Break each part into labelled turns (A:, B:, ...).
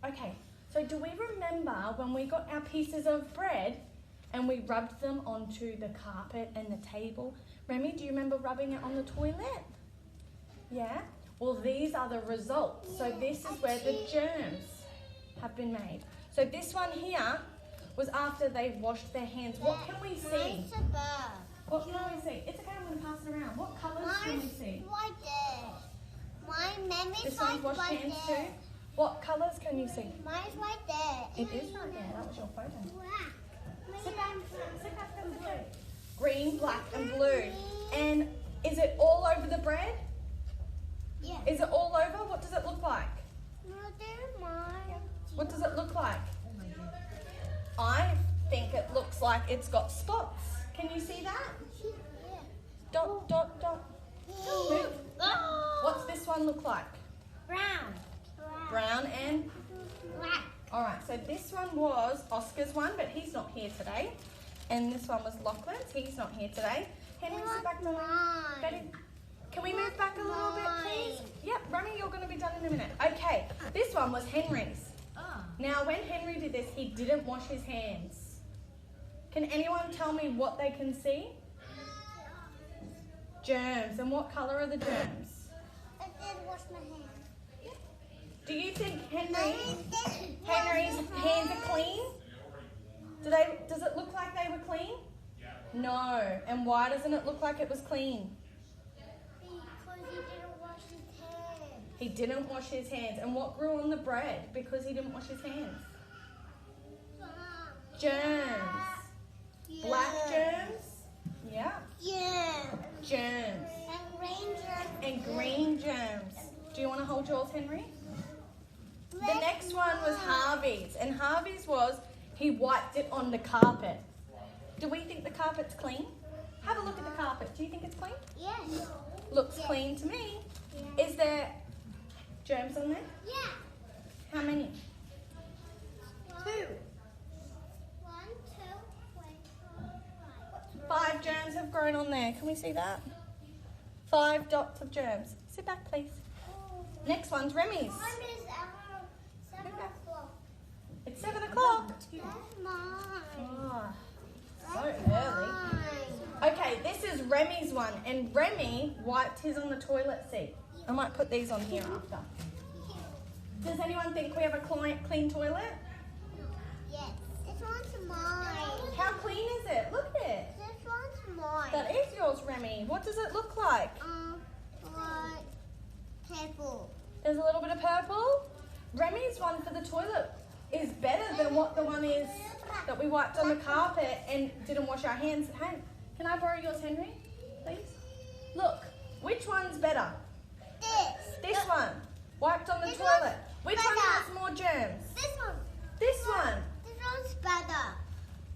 A: Okay, so do we remember when we got our pieces of bread and we rubbed them onto the carpet and the table? Remy, do you remember rubbing it on the toilet? Yeah? Well, these are the results. So this is where the germs have been made. So this one here was after they've washed their hands. What can we see? What can we see? It's okay, I'm going to pass it around. What colours can we see?
B: Right there.
A: This one's washed hands too. What colours can you see?
B: Mine's right there.
A: It is right there. That was your photo.
B: Black.
A: Sit back. Sit back. That's okay. Green, black and blue. And is it all over the bread?
B: Yeah.
A: Is it all over? What does it look like?
B: No, they're mine.
A: What does it look like? I think it looks like it's got spots. Can you see that?
B: Yeah.
A: Dot, dot, dot. Move. What's this one look like?
B: Brown.
A: Brown and
B: Black.
A: all right. So this one was Oscar's one, but he's not here today. And this one was Lachlan's. He's not here today. Henry, sit back. Betty, can we move back a little bit, please? Yep, Remy, you're going to be done in a minute. Okay, this one was Henry's. Now, when Henry did this, he didn't wash his hands. Can anyone tell me what they can see? Germs. And what colour are the germs?
B: I did wash my hands.
A: Do you think Henry's hands are clean? Does it look like they were clean? No. And why doesn't it look like it was clean?
B: Because he didn't wash his hands.
A: He didn't wash his hands. And what grew on the bread because he didn't wash his hands? Germs. Black germs? Yeah.
B: Yeah.
A: Germs.
B: And green germs.
A: And green germs. Do you want to hold yours, Henry? The next one was Harvey's. And Harvey's was, he wiped it on the carpet. Do we think the carpet's clean? Have a look at the carpet. Do you think it's clean?
B: Yes.
A: Looks clean to me.
B: Yeah.
A: Is there germs on there?
B: Yeah.
A: How many? 2.
B: 1, 2, 3, 4, 5.
A: 5 germs have grown on there. Can we see that? 5 dots of germs. Sit back, please. Next one's Remy's.
B: Mine is 7 o'clock.
A: It's 7 o'clock.
B: That's mine.
A: Oh, so
B: That's
A: early.
B: mine.
A: Okay, this is Remy's one. And Remy wiped his on the toilet seat. I might put these on here after. Does anyone think we have a clean toilet?
B: Yes. This one's mine.
A: How clean is it? Look at it.
B: This one's mine.
A: That is yours, Remy. What does it look like?
B: Like purple.
A: There's a little bit of purple. Remy's one for the toilet is better than what the one is that we wiped on the carpet and didn't wash our hands. Hey, can I borrow yours, Henry? Please? Look, which one's better? This one. Wiped on the toilet. Which one has more germs?
B: This one.
A: This one.
B: This one's better.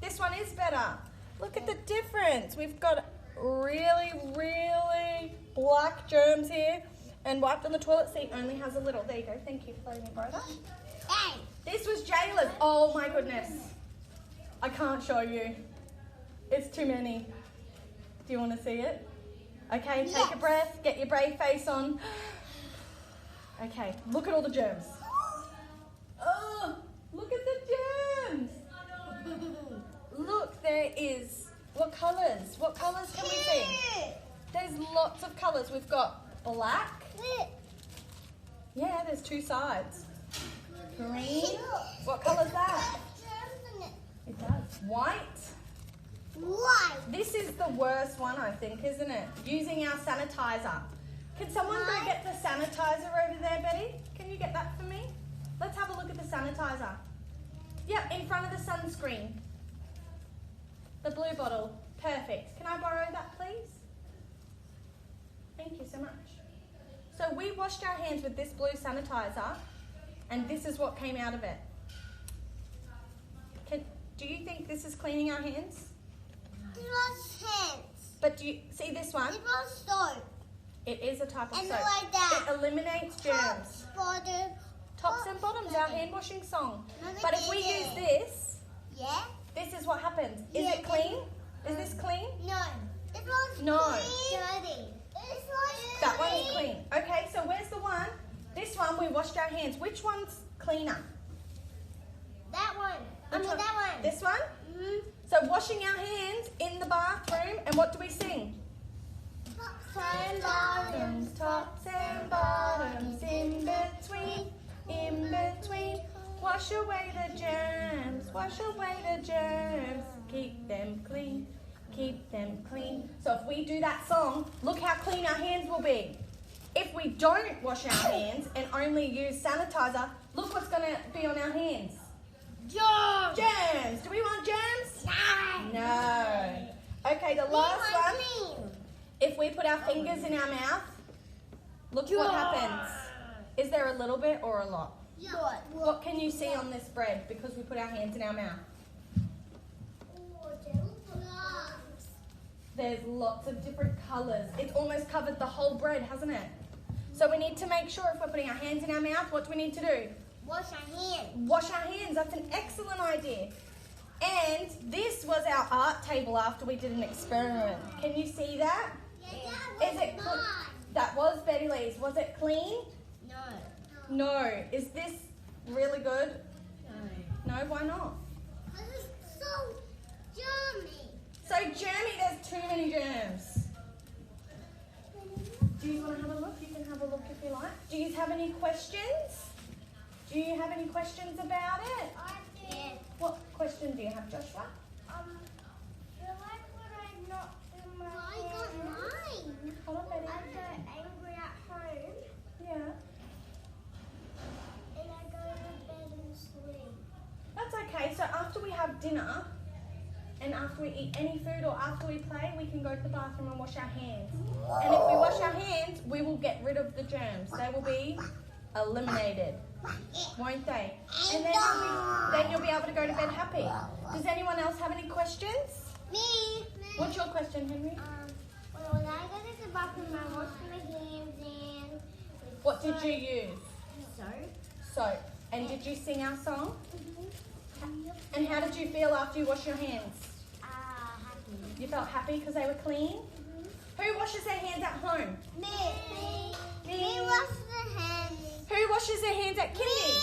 A: This one is better. Look at the difference. We've got really, really black germs here. And wiped on the toilet seat only has a little. There you go. Thank you for letting me borrow that.
B: Hey.
A: This was Jayla's. Oh my goodness. I can't show you. It's too many. Do you want to see it? Okay, take a breath. Get your brave face on. Okay, look at all the germs. Oh, look at the germs. Look, there is. What colours? What colours can we see? There's lots of colours. We've got black. Yeah, there's 2 sides. Green. What colour's that? It does. White.
B: White.
A: This is the worst one, I think, isn't it? Using our sanitizer. Can someone go get the sanitizer over there, Betty? Can you get that for me? Let's have a look at the sanitizer. Yep, in front of the sunscreen. The blue bottle. Perfect. Can I borrow that, please? Thank you so much. So we washed our hands with this blue sanitizer, and this is what came out of it. Do you think this is cleaning our hands?
B: It was hands.
A: But do you see this one?
B: It was soap.
A: It is a type of
B: And
A: soap.
B: like that.
A: It eliminates germs. Tops and bottoms, our hand washing song. But if we use this,
B: Yeah?
A: this is what happens. Is
B: Yeah,
A: it clean? Is this clean?
B: No. It was
A: No.
B: clean. Dirty. It was
A: That one's clean. Okay, so where's the one? This one we washed our hands. Which one's cleaner?
B: That one. That one.
A: This one?
B: Mm-hmm.
A: So washing our hands in the bathroom, and what do we sing?
B: Tops and bottoms.
A: Tops and bottoms, in between. Wash away the germs, wash away the germs. Keep them clean, keep them clean. So if we do that song, look how clean our hands will be. If we don't wash our hands and only use sanitizer, look what's going to be on our hands.
B: Germs.
A: Germs. Do we want germs?
B: No.
A: No. Okay, the last one.
B: Clean.
A: If we put our fingers in our mouth, look what happens. Is there a little bit or a lot? What can you see on this bread because we put our hands in our mouth? There's lots of different colours. It's almost covered the whole bread, hasn't it? So we need to make sure if we're putting our hands in our mouth, what do we need to do?
B: Wash our hands.
A: Wash our hands. That's an excellent idea. And this was our art table after we did an experiment. Can you see that? Is it that was Betty Lee's. Was it clean?
B: No.
A: No. Is this really good?
B: No.
A: No, why not?
B: Because it's so germy.
A: So germy, there's too many germs. Do you want to have a look? You can have a look if you like. Do you have any questions? Do you have any questions about it?
B: I did.
A: What question do you have, Joshua?
B: You like when I not do my I got mine.
A: Hold on, Betty.
B: I get angry at home
A: Yeah.
B: and I go to bed and sleep.
A: That's okay. So after we have dinner and after we eat any food or after we play, we can go to the bathroom and wash our hands. And if we wash our hands, we will get rid of the germs. They will be eliminated, won't they? And then you'll be able to go to bed happy. Does anyone else have any questions?
B: Me.
A: What's your question, Henry?
B: When I go to the bathroom, I wash my hands and...
A: What did you use?
B: Soap.
A: Soap. And did you sing our song?
B: Mm-hmm.
A: And how did you feel after you washed your hands?
B: Happy.
A: You felt happy because they were clean? Who washes their hands at home?
B: Me. Me wash the hands.
A: Who washes their hands at kindy?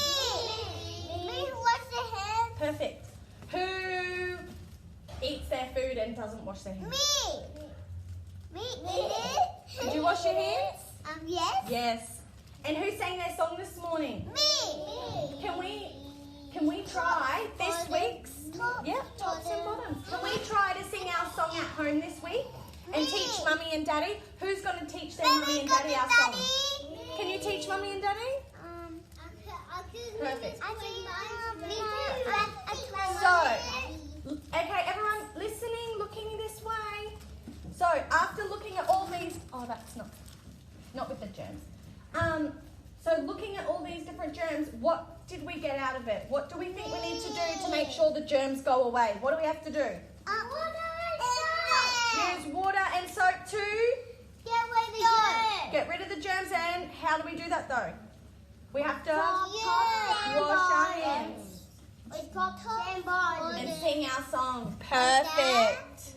B: Me wash the hands.
A: Perfect. Who eats their food and doesn't wash their hands?
B: Me.
A: Did you wash your hands?
B: Yes.
A: Yes. And who sang their song this morning?
B: Me.
A: Can we try this week's? Yep, tops and bottoms. Can we try to sing our song at home this week? And teach Mummy and Daddy? Who's going to teach their Mummy and Daddy our song? Can you teach Mummy and Daddy? Perfect. So, okay, everyone listening, looking this way. So, after looking at all these, that's not with the germs. So looking at all these different germs, what did we get out of it? What do we think we need to do to make sure the germs go away? What do we have to do? Use water and soap to get rid of the germs. And how do we do that though? We have to wash our hands and sing our song. Perfect.